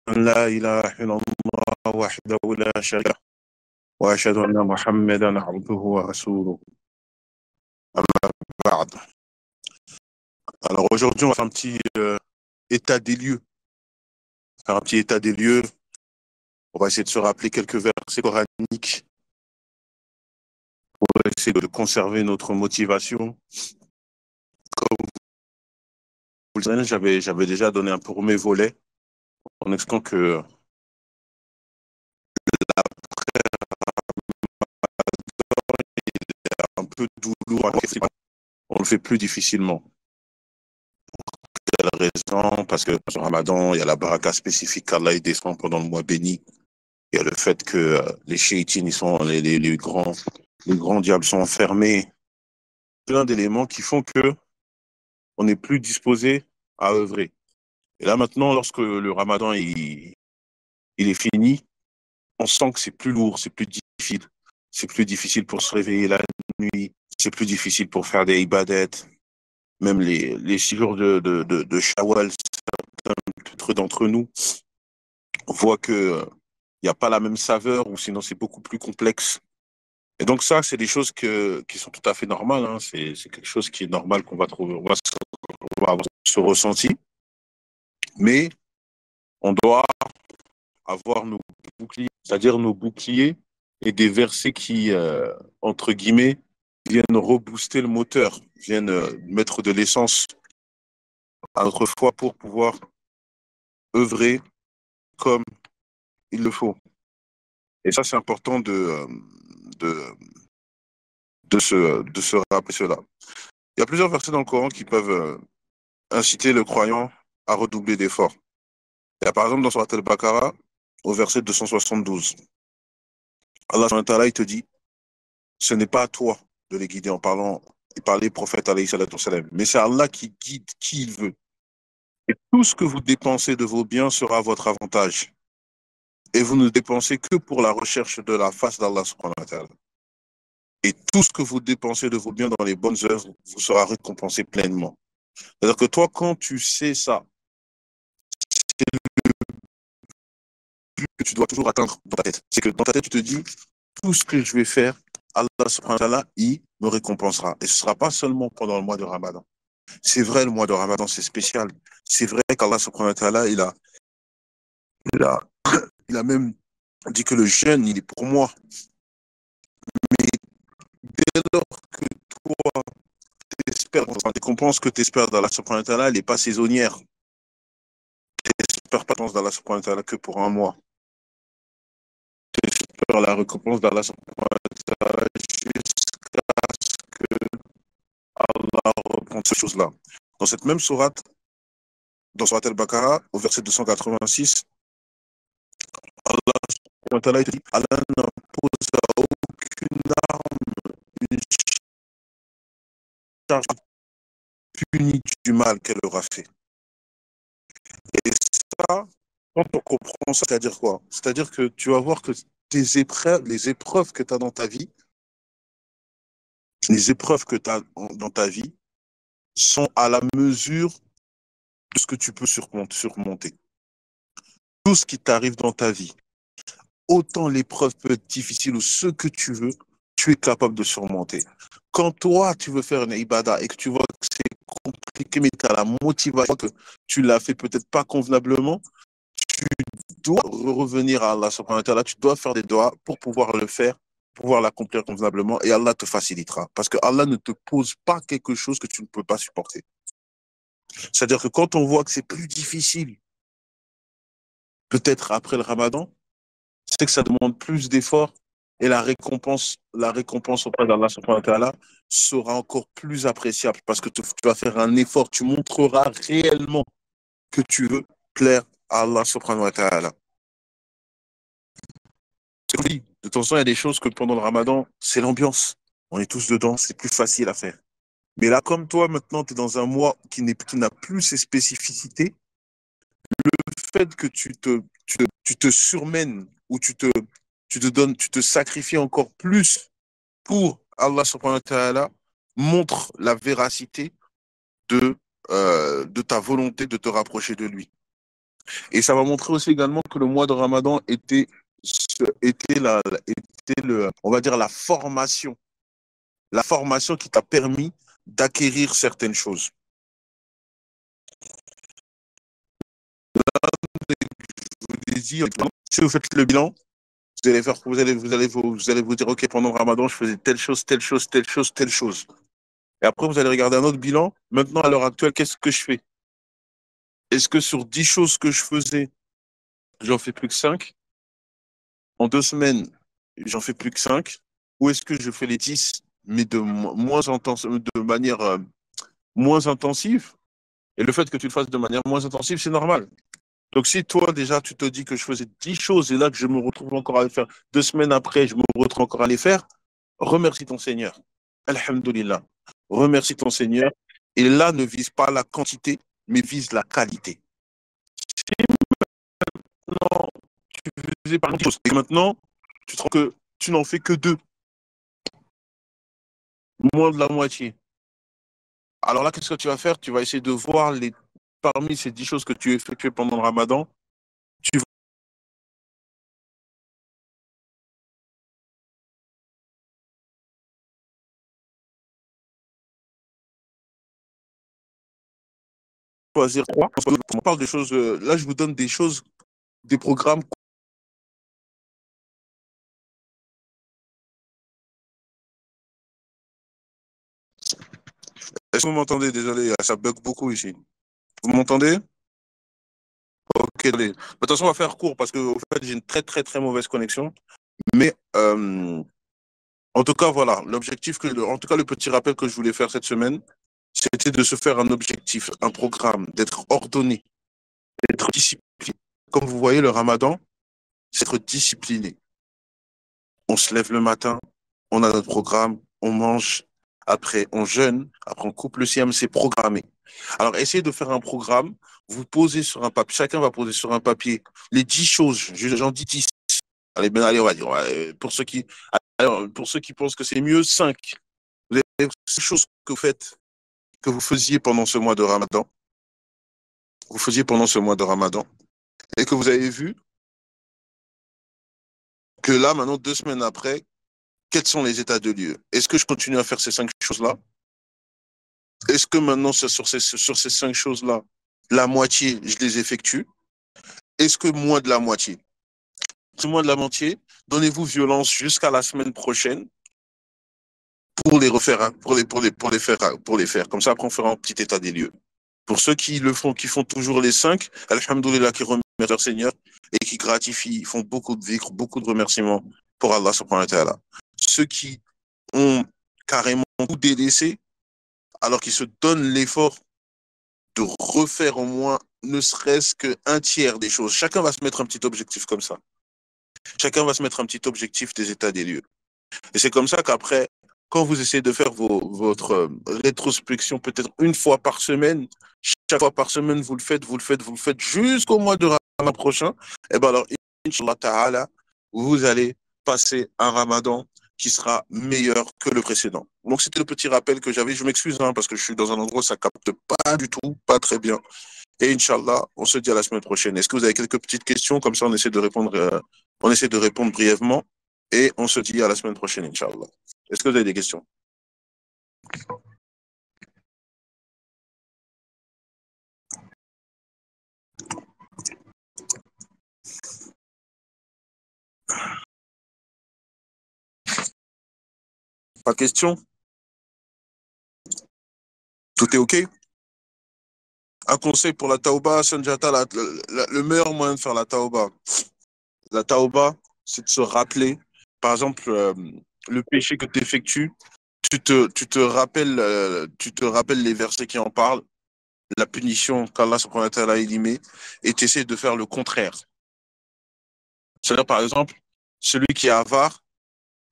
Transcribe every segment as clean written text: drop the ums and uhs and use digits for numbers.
أن لا إله إلا الله وحده لا شريك له وأشهد أن محمدا عبده ورسوله أما بعد. Alors aujourd'hui, on va faire un petit état des lieux. Faire un petit état des lieux. On va essayer de se rappeler quelques versets coraniques pour essayer de conserver notre motivation. Comme vous le savez, j'avais déjà donné un premier volet en expliquant que un peu douloureux, on le fait plus difficilement. Quelle raison? Parce que dans le Ramadan, il y a la baraka spécifique qu'Allah descend pendant le mois béni. Il y a le fait que les chéitines, ils sont les grands diables sont enfermés. Plein d'éléments qui font que on n'est plus disposé à œuvrer. Et là maintenant, lorsque le Ramadan il est fini, on sent que c'est plus lourd, c'est plus difficile. C'est plus difficile pour se réveiller la nuit. C'est plus difficile pour faire des ibadettes. Même les 6 jours de Shawwal, certains d'entre nous voient que il n'y a pas la même saveur ou sinon c'est beaucoup plus complexe. Et donc ça, c'est des choses qui sont tout à fait normales. Hein. C'est quelque chose qui est normal qu'on va trouver, on va avoir ce ressenti. Mais on doit avoir nos boucliers, c'est-à-dire nos boucliers et des versets qui, entre guillemets, viennent rebooster le moteur, viennent mettre de l'essence à notre foi pour pouvoir œuvrer comme il le faut. Et ça, c'est important de, de se rappeler cela. Il y a plusieurs versets dans le Coran qui peuvent inciter le croyant à redoubler d'efforts. Il y a par exemple dans Surat Al-Baqarah, au verset 272, Allah il te dit, ce n'est pas à toi de les guider en parlant, il parlait prophète alayhi salatu wassalam, mais c'est Allah qui guide qui il veut. Et tout ce que vous dépensez de vos biens sera à votre avantage. Et vous ne dépensez que pour la recherche de la face d'Allah subhanahu wa ta'ala. Et tout ce que vous dépensez de vos biens dans les bonnes œuvres vous sera récompensé pleinement. C'est-à-dire que toi, quand tu sais ça, c'est le but que tu dois toujours atteindre dans ta tête. C'est que dans ta tête, tu te dis, tout ce que je vais faire, Allah subhanahu wa ta'ala, il me récompensera. Et ce ne sera pas seulement pendant le mois de Ramadan. C'est vrai, le mois de Ramadan, c'est spécial. C'est vrai qu'Allah subhanahu wa ta'ala, il a, il a même dit que le jeûne, il est pour moi. Mais dès lors que toi, tu espères, la récompense que tu espères d'Allah subhanahu wa ta'ala, elle n'est pas saisonnière. Tu n'espères pas d'Allah subhanahu wa ta'ala que pour un mois. Tu espères la récompense d'Allah subhanahu wa ta'ala jusqu'à ce que Allah reprenne ces choses-là. Dans cette même sourate, dans Surat Al-Baqarah, au verset 286, Allah subhanahu wa ta'ala dit, Allah n'impose à aucune arme une charge punie du mal qu'elle aura fait. Et ça, quand on comprend ça, c'est-à-dire quoi? C'est-à-dire que tu vas voir que les épreuves que tu as dans ta vie, les épreuves que tu as dans ta vie sont à la mesure de ce que tu peux surmonter. Tout ce qui t'arrive dans ta vie, autant l'épreuve peut être difficile ou ce que tu veux, tu es capable de surmonter. Quand toi, tu veux faire une ibada et que tu vois que c'est compliqué, mais tu as la motivation, que tu l'as fait peut-être pas convenablement, tu dois revenir à Allah subhanahu wa ta'ala, tu dois faire des doigts pour pouvoir le faire, pouvoir l'accomplir convenablement et Allah te facilitera. Parce que Allah ne te pose pas quelque chose que tu ne peux pas supporter. C'est-à-dire que quand on voit que c'est plus difficile, peut-être après le Ramadan, c'est que ça demande plus d'efforts et la récompense auprès d'Allah subhanahu wa ta'ala sera encore plus appréciable parce que tu vas faire un effort, tu montreras réellement que tu veux plaire à Allah subhanahu wa ta'ala. Oui, de temps en temps, il y a des choses que pendant le Ramadan, c'est l'ambiance. On est tous dedans, c'est plus facile à faire. Mais là, comme toi, maintenant, tu es dans un mois qui n'a plus ses spécificités, le fait que tu te surmènes ou tu te donnes, tu te sacrifies encore plus pour Allah subhanahu wa ta'ala montre la véracité de ta volonté de te rapprocher de lui. Et ça va montrer aussi également que le mois de Ramadan était on va dire la formation qui t'a permis d'acquérir certaines choses. Si vous faites le bilan, vous allez vous dire, OK, pendant le Ramadan, je faisais telle chose, telle chose, telle chose, telle chose. Et après, vous allez regarder un autre bilan. Maintenant, à l'heure actuelle, qu'est-ce que je fais? Est-ce que sur 10 choses que je faisais, j'en fais plus que 5? En 2 semaines, j'en fais plus que 5? Ou est-ce que je fais les 10, mais de manière moins intensive? Et le fait que tu le fasses de manière moins intensive, c'est normal. Donc, si toi, déjà, tu te dis que je faisais 10 choses et là que je me retrouve encore à les faire 2 semaines après, je me retrouve encore à les faire, remercie ton Seigneur. Alhamdulillah. Remercie ton Seigneur. Et là, ne vise pas la quantité, mais vise la qualité. Si maintenant, tu faisais par exemple, et maintenant, tu te rends que tu n'en fais que 2, moins de la moitié. Alors là, qu'est-ce que tu vas faire? Tu vas essayer de voir parmi ces 10 choses que tu effectuais pendant le Ramadan, tu vas choisir quoi? On parle des choses, là, je vous donne des choses, des programmes. Est-ce que vous m'entendez? Désolé, ça bug beaucoup ici. Vous m'entendez? Ok, allez. De toute façon, on va faire court parce que au fait, j'ai une très très très mauvaise connexion. Mais en tout cas, voilà, en tout cas, le petit rappel que je voulais faire cette semaine, c'était de se faire un objectif, un programme, d'être ordonné, d'être discipliné. Comme vous voyez, le Ramadan, c'est être discipliné. On se lève le matin, on a notre programme, on mange, après on jeûne, après on coupe le siam, c'est programmé. Alors essayez de faire un programme, vous posez sur un papier, chacun va poser sur un papier les 10 choses, j'en dis 10. Allez, ben, allez, on va dire, pour ceux qui pensent que c'est mieux, 5. Vous avez 5 choses que vous faites, que vous faisiez pendant ce mois de Ramadan, et que vous avez vu que là, maintenant, 2 semaines après, quels sont les états de lieu? Est-ce que je continue à faire ces 5 choses-là? Est-ce que maintenant, sur ces 5 choses-là, la moitié, je les effectue? Est-ce que moins de la moitié? Moins de la moitié, donnez-vous violence jusqu'à la semaine prochaine pour les refaire, hein, pour les faire. Comme ça, après, on fera un petit état des lieux. Pour ceux qui le font, qui font toujours les 5, alhamdoulilah, qui remercient leur Seigneur et qui gratifient, font beaucoup de dhikr, beaucoup de remerciements pour Allah subhanahu wa ta'ala. Ceux qui ont carrément tout délaissé, alors qu'ils se donnent l'effort de refaire au moins ne serait-ce qu'un tiers des choses. Chacun va se mettre un petit objectif comme ça. Chacun va se mettre un petit objectif des états des lieux. Et c'est comme ça qu'après, quand vous essayez de faire votre rétrospection peut-être une fois par semaine, chaque fois par semaine, vous le faites, jusqu'au mois de Ramadan prochain, et bien alors, Inch'Allah Ta'ala, vous allez passer un Ramadan qui sera meilleur que le précédent. Donc, c'était le petit rappel que j'avais. Je m'excuse hein, parce que je suis dans un endroit où ça capte pas du tout, pas très bien. Et Inch'Allah, on se dit à la semaine prochaine. Est-ce que vous avez quelques petites questions? Comme ça, on essaie de répondre brièvement. Et on se dit à la semaine prochaine, Inch'Allah. Est-ce que vous avez des questions? Pas de questions? Tout est OK? Un conseil pour la tauba, Sanjata, le meilleur moyen de faire la tauba, c'est de se rappeler, par exemple, le péché que tu effectues, tu te rappelles les versets qui en parlent, la punition qu'Allah subhanahu wa ta'ala élimée, et tu essaies de faire le contraire. C'est-à-dire, par exemple, celui qui est avare,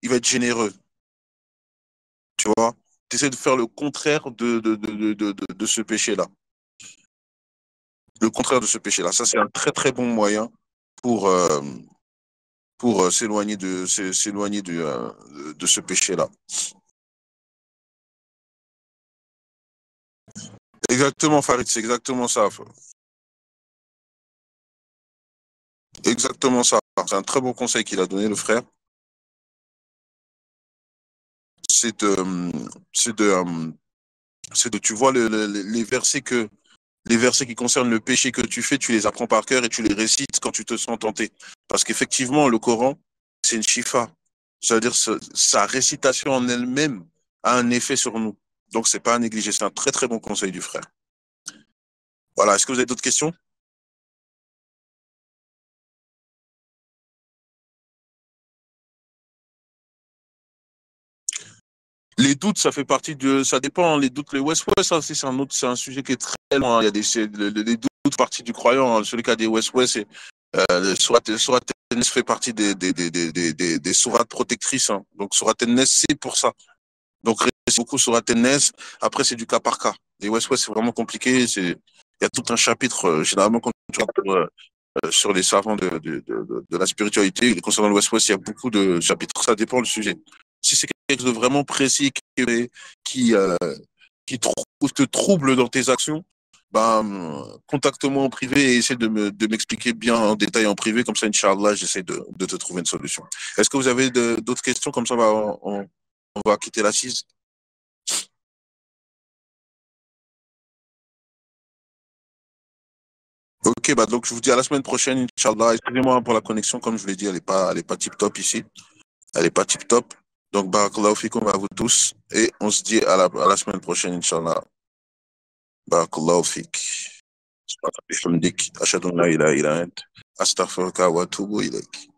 il va être généreux, tu vois. Tu essaies de faire le contraire de ce péché-là. Le contraire de ce péché-là. Ça, c'est un très, très bon moyen pour, euh, pour s'éloigner de ce péché-là. Exactement, Farid, c'est exactement ça. Exactement ça. C'est un très bon conseil qu'il a donné, le frère. C'est de, c'est de, c'est de, tu vois, les versets qui concernent le péché que tu fais, tu les apprends par cœur et tu les récites quand tu te sens tenté. Parce qu'effectivement, le Coran, c'est une shifa. C'est-à-dire, sa récitation en elle-même a un effet sur nous. Donc, c'est pas à négliger. C'est un très, très bon conseil du frère. Voilà. Est-ce que vous avez d'autres questions? Les doutes, ça fait partie de, ça dépend. Les doutes, les West-West, ça aussi, c'est un sujet qui est très loin. Il y a les doutes partie du croyant. Celui qui a des West-West, c'est, Sourate An-Nas fait partie des sourates protectrices, hein. Donc, Sourate An-Nas, c'est pour ça. Donc, c'est beaucoup Sourate An-Nas. Après, c'est du cas par cas. Les West-West, c'est vraiment compliqué. Il y a tout un chapitre, généralement, quand tu vas sur les savants de la spiritualité. Concernant le West-West, il y a beaucoup de chapitres. Ça dépend du sujet. Si c'est quelque chose de vraiment précis qui, euh, qui te trouble dans tes actions, ben, contacte-moi en privé et essaie de m'expliquer bien en détail en privé. Comme ça, Inch'Allah, j'essaie de te trouver une solution. Est-ce que vous avez d'autres questions? Comme ça, on va quitter l'assise. Ok, bah donc je vous dis à la semaine prochaine, Inch'Allah. Excusez-moi pour la connexion, comme je vous l'ai dit, elle est pas tip top ici. Elle est pas tip top. Donc, barakallahu fikum à vous tous. Et on se dit à la semaine prochaine, Inch'Allah. Barakallahu fik. Subhanaka bihamdik. Ashhadu an la ilaha illa ant. Astaghfiruka wa atubu ilayk.